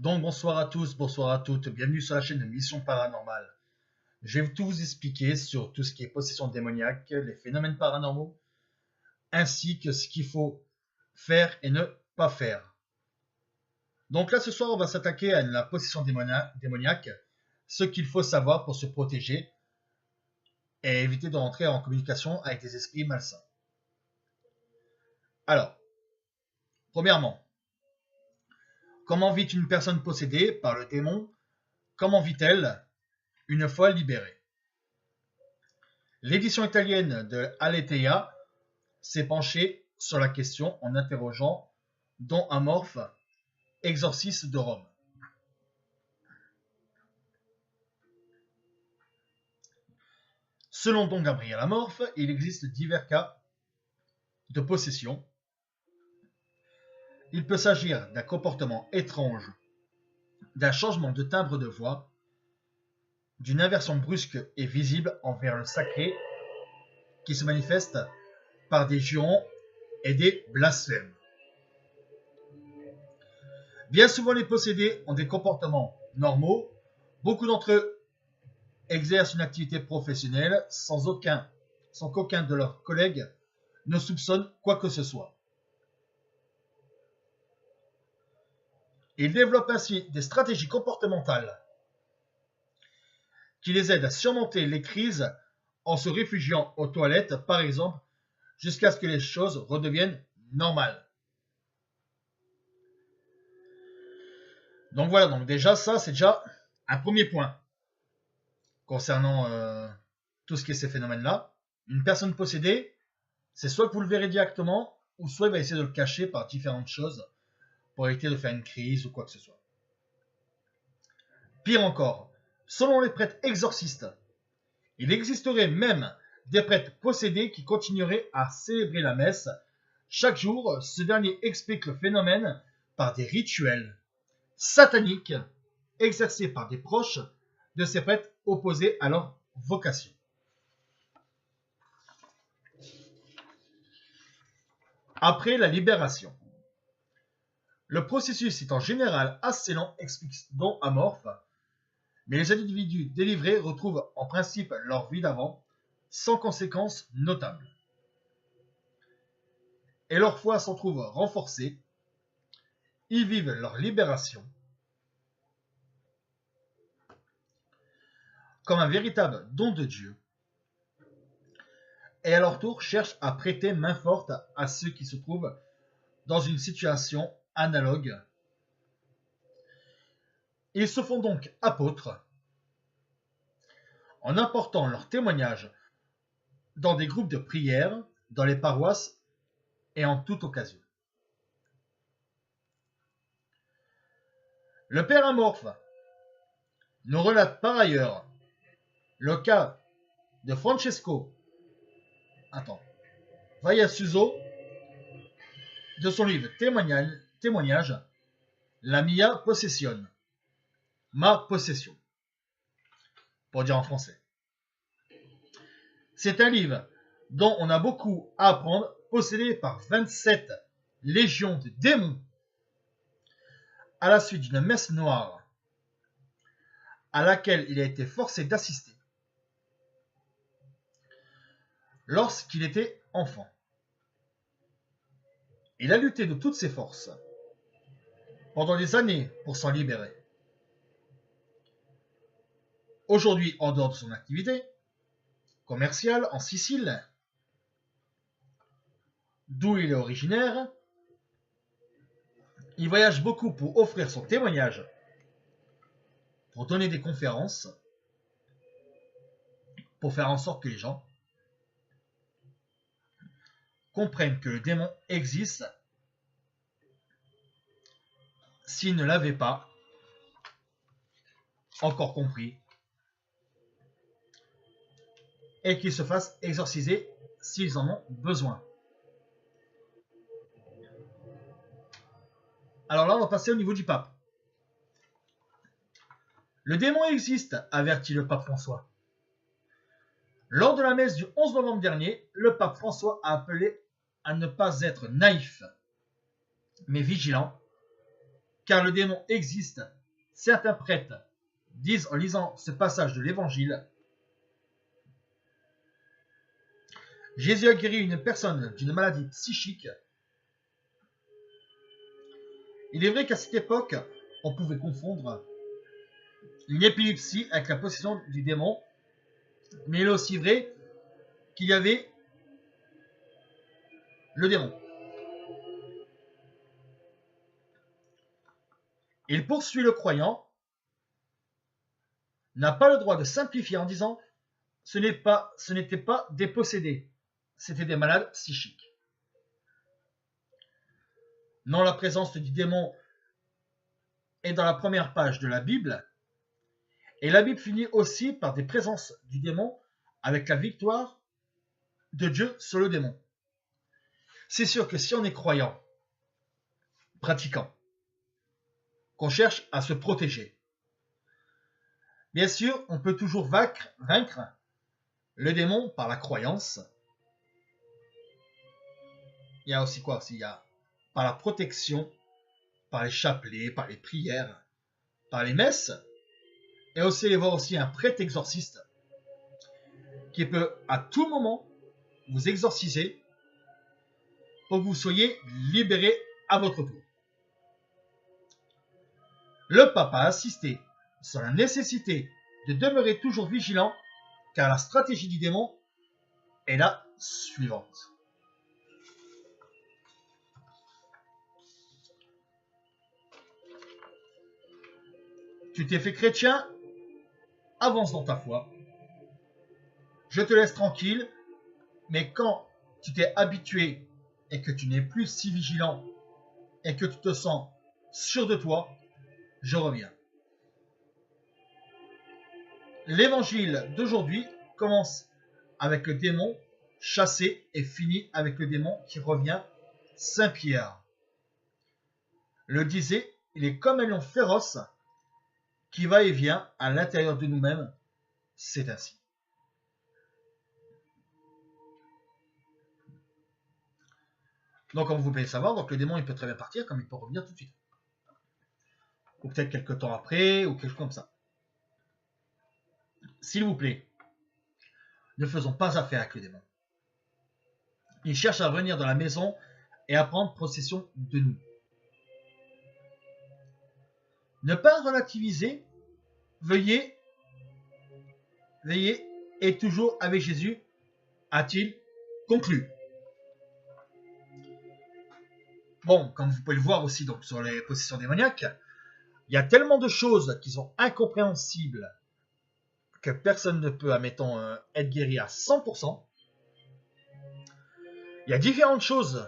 Donc bonsoir à tous, bonsoir à toutes, bienvenue sur la chaîne de Mission Paranormale. Je vais tout vous expliquer sur tout ce qui est possession démoniaque, les phénomènes paranormaux, ainsi que ce qu'il faut faire et ne pas faire. Donc là ce soir on va s'attaquer à la possession démoniaque, ce qu'il faut savoir pour se protéger et éviter de rentrer en communication avec des esprits malsains. Alors, premièrement, comment vit une personne possédée par le démon? Comment vit-elle une fois libérée? L'édition italienne de Aletheia s'est penchée sur la question en interrogeant Don Amorphe, exorciste de Rome. Selon Don Gabriel Amorphe, il existe divers cas de possession. Il peut s'agir d'un comportement étrange, d'un changement de timbre de voix, d'une inversion brusque et visible envers le sacré qui se manifeste par des jurons et des blasphèmes. Bien souvent, les possédés ont des comportements normaux. Beaucoup d'entre eux exercent une activité professionnelle sans qu'aucun de leurs collègues ne soupçonne quoi que ce soit. Ils développent ainsi des stratégies comportementales qui les aident à surmonter les crises en se réfugiant aux toilettes, par exemple, jusqu'à ce que les choses redeviennent normales. Donc voilà, donc déjà ça c'est déjà un premier point concernant tout ce qui est ces phénomènes-là. Une personne possédée, c'est soit que vous le verrez directement, ou soit il va essayer de le cacher par différentes choses pour éviter de faire une crise ou quoi que ce soit. Pire encore, selon les prêtres exorcistes, il existerait même des prêtres possédés qui continueraient à célébrer la messe. Chaque jour, ce dernier explique le phénomène par des rituels sataniques exercés par des proches de ces prêtres opposés à leur vocation. Après la libération, le processus est en général assez lent, explique Don Amorphe, mais les individus délivrés retrouvent en principe leur vie d'avant, sans conséquences notables. Et leur foi s'en trouve renforcée. Ils vivent leur libération comme un véritable don de Dieu, et à leur tour cherchent à prêter main forte à ceux qui se trouvent dans une situation analogue. Ils se font donc apôtres en apportant leur témoignage dans des groupes de prière, dans les paroisses et en toute occasion. Le père Amorphe nous relate par ailleurs le cas de Francesco Vaiasuso de son livre Témoignage, La mia possession, ma possession, pour dire en français. C'est un livre dont on a beaucoup à apprendre, possédé par 27 légions de démons, à la suite d'une messe noire à laquelle il a été forcé d'assister lorsqu'il était enfant. Il a lutté de toutes ses forces pendant des années pour s'en libérer. Aujourd'hui, en dehors de son activité commerciale en Sicile, d'où il est originaire, il voyage beaucoup pour offrir son témoignage, pour donner des conférences, pour faire en sorte que les gens comprennent que le démon existe s'ils ne l'avaient pas encore compris, et qu'ils se fassent exorciser s'ils en ont besoin. Alors là, on va passer au niveau du pape. Le démon existe, avertit le pape François. Lors de la messe du 11 novembre dernier, le pape François a appelé à ne pas être naïf, mais vigilant, car le démon existe. Certains prêtres disent en lisant ce passage de l'Évangile, Jésus a guéri une personne d'une maladie psychique. Il est vrai qu'à cette époque, on pouvait confondre une épilepsie avec la possession du démon, mais il est aussi vrai qu'il y avait le démon. Il poursuit le croyant, n'a pas le droit de simplifier en disant ce n'était pas des possédés, c'était des malades psychiques. Non, la présence du démon est dans la première page de la Bible, et la Bible finit aussi par des présences du démon avec la victoire de Dieu sur le démon. C'est sûr que si on est croyant, pratiquant, qu'on cherche à se protéger, bien sûr, on peut toujours vaincre le démon par la croyance. Il y a aussi quoi? Il y a par la protection, par les chapelets, par les prières, par les messes, et aussi aller voir aussi un prêtre exorciste qui peut à tout moment vous exorciser pour que vous soyez libérés à votre tour. Le pape a insisté sur la nécessité de demeurer toujours vigilant, car la stratégie du démon est la suivante. Tu t'es fait chrétien, avance dans ta foi. Je te laisse tranquille, mais quand tu t'es habitué et que tu n'es plus si vigilant et que tu te sens sûr de toi, je reviens. L'évangile d'aujourd'hui commence avec le démon chassé et finit avec le démon qui revient. Saint Pierre le disait, il est comme un lion féroce qui va et vient à l'intérieur de nous-mêmes. C'est ainsi. Donc, comme vous pouvez le savoir, donc le démon il peut très bien partir, comme il peut revenir tout de suite. Ou peut-être quelques temps après, ou quelque chose comme ça. S'il vous plaît, ne faisons pas affaire avec le démon. Il cherche à venir dans la maison et à prendre possession de nous. Ne pas relativiser, veillez et toujours avec Jésus, a-t-il conclu. Bon, comme vous pouvez le voir aussi donc, sur les possessions démoniaques, il y a tellement de choses qui sont incompréhensibles que personne ne peut, admettons, être guéri à 100%. Il y a différentes choses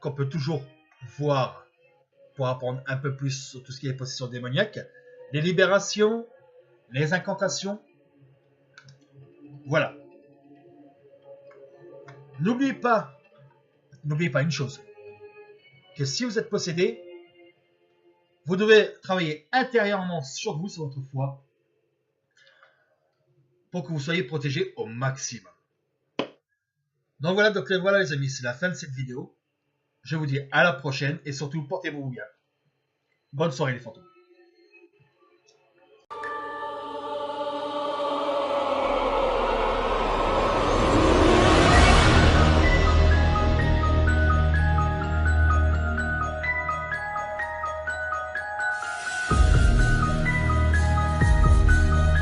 qu'on peut toujours voir pour apprendre un peu plus sur tout ce qui est possession démoniaque. Les libérations, les incantations. Voilà. N'oubliez pas une chose, que si vous êtes possédé, vous devez travailler intérieurement sur vous, sur votre foi, pour que vous soyez protégés au maximum. Donc voilà les amis, c'est la fin de cette vidéo. Je vous dis à la prochaine et surtout portez-vous bien. Bonne soirée les fantômes.